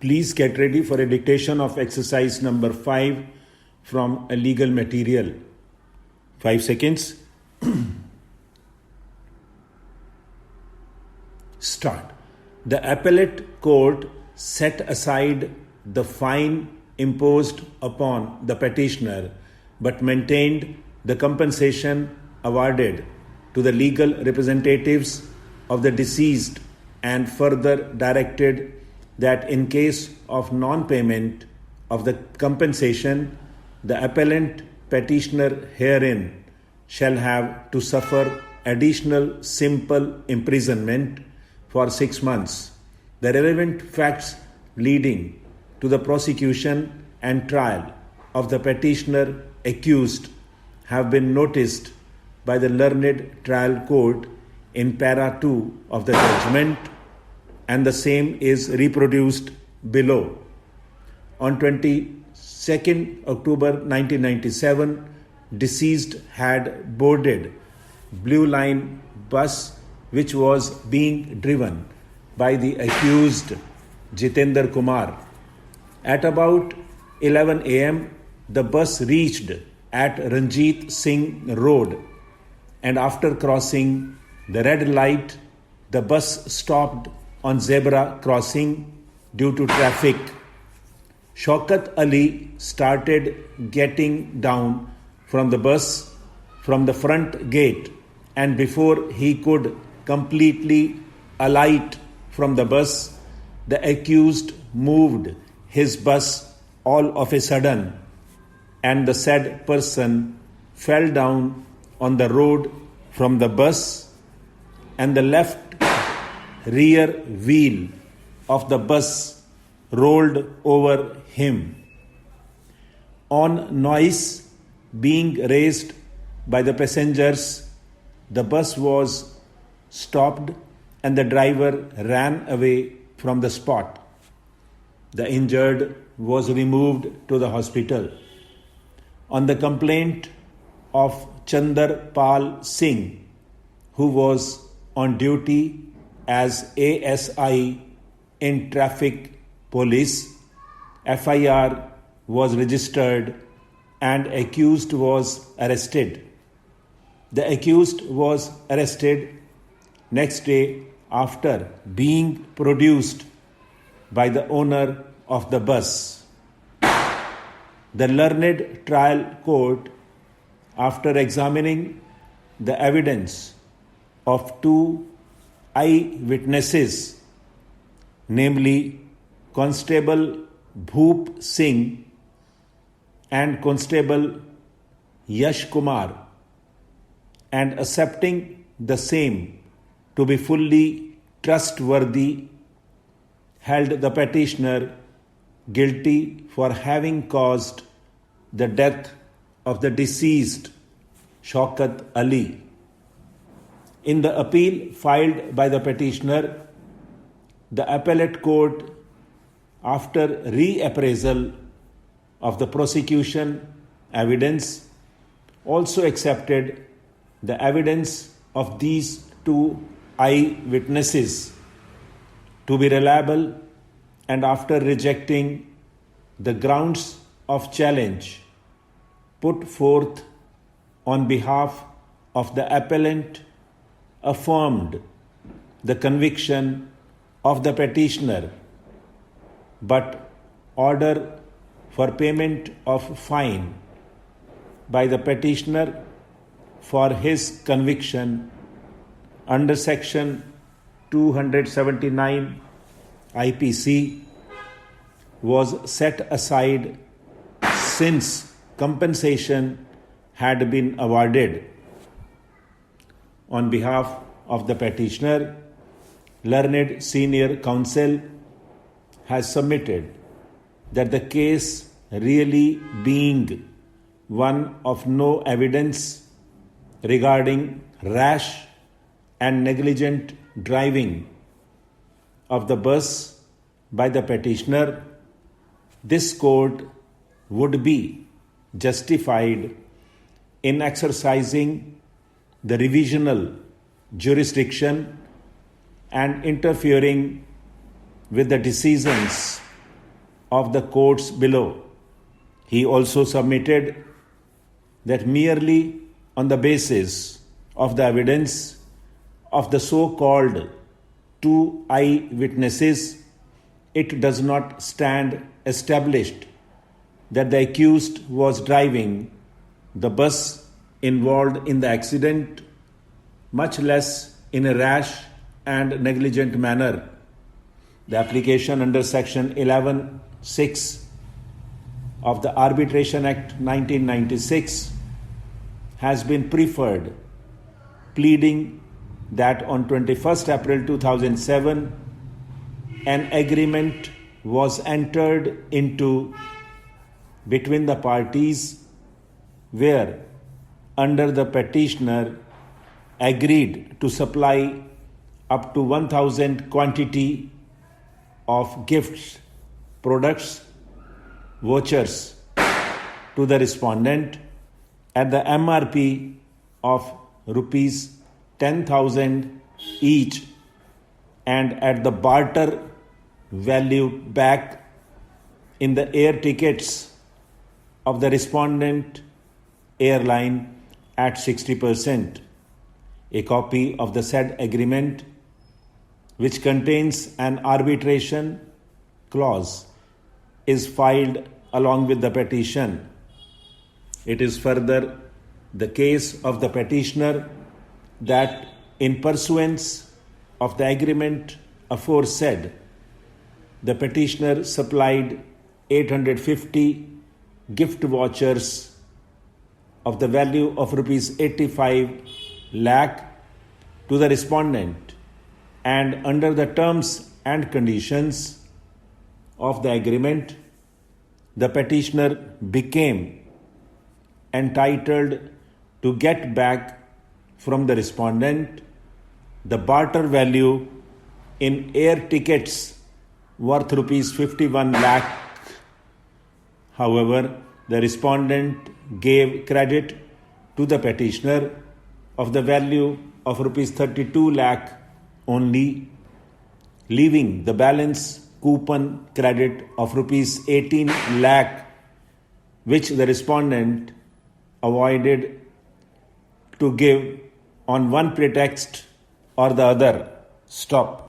Please get ready for a dictation of exercise number 5 from a legal material. 5 seconds. Start. The appellate court set aside the fine imposed upon the petitioner but maintained the compensation awarded to the legal representatives of the deceased and further directed that in case of non-payment of the compensation, the appellant petitioner herein shall have to suffer additional simple imprisonment for 6 months. The relevant facts leading to the prosecution and trial of the petitioner accused have been noticed by the learned trial court in para 2 of the judgment, and the same is reproduced below. On 22nd October 1997, deceased had boarded Blue Line bus which was being driven by the accused Jitender Kumar. At about 11 a.m., the bus reached at Ranjit Singh Road, and after crossing the red light, the bus stopped on zebra crossing due to traffic. Shaukat Ali started getting down from the bus from the front gate, and before he could completely alight from the bus, the accused moved his bus all of a sudden, and the said person fell down on the road from the bus, and the left rear wheel of the bus rolled over him. On noise being raised by the passengers, the bus was stopped and the driver ran away from the spot. The injured was removed to the hospital. On the complaint of Chandar Pal Singh, who was on duty as ASI in traffic police, FIR was registered and accused was arrested. The accused was arrested next day after being produced by the owner of the bus. The learned trial court, after examining the evidence of 2 eyewitnesses, namely Constable Bhoop Singh and Constable Yash Kumar, and accepting the same to be fully trustworthy, held the petitioner guilty for having caused the death of the deceased Shaukat Ali. In the appeal filed by the petitioner, the appellate court, after reappraisal of the prosecution evidence, also accepted the evidence of these 2 eyewitnesses to be reliable, and after rejecting the grounds of challenge put forth on behalf of the appellant, affirmed the conviction of the petitioner, but order for payment of fine by the petitioner for his conviction under section 279 IPC was set aside since compensation had been awarded. On behalf of the petitioner, learned senior counsel has submitted that the case really being one of no evidence regarding rash and negligent driving of the bus by the petitioner, this court would be justified in exercising the revisional jurisdiction and interfering with the decisions of the courts below. He also submitted that merely on the basis of the evidence of the so-called two eyewitnesses, it does not stand established that the accused was driving the bus involved in the accident, much less in a rash and negligent manner. The application under Section 11(6) of the Arbitration Act 1996 has been preferred, pleading that on 21st April 2007, an agreement was entered into between the parties where, under the petitioner agreed to supply up to 1,000 quantity of gifts, products, vouchers to the respondent at the MRP of rupees 10,000 each and at the barter value back in the air tickets of the respondent airline at 60%. A copy of the said agreement, which contains an arbitration clause, is filed along with the petition. It is further the case of the petitioner that in pursuance of the agreement aforesaid, the petitioner supplied 850 gift vouchers of the value of rupees 85 lakh to the respondent, and under the terms and conditions of the agreement, the petitioner became entitled to get back from the respondent the barter value in air tickets worth rupees 51 lakh. However, the respondent gave credit to the petitioner of the value of rupees 32 lakh only, leaving the balance coupon credit of rupees 18 lakh, which the respondent avoided to give on one pretext or the other. Stop.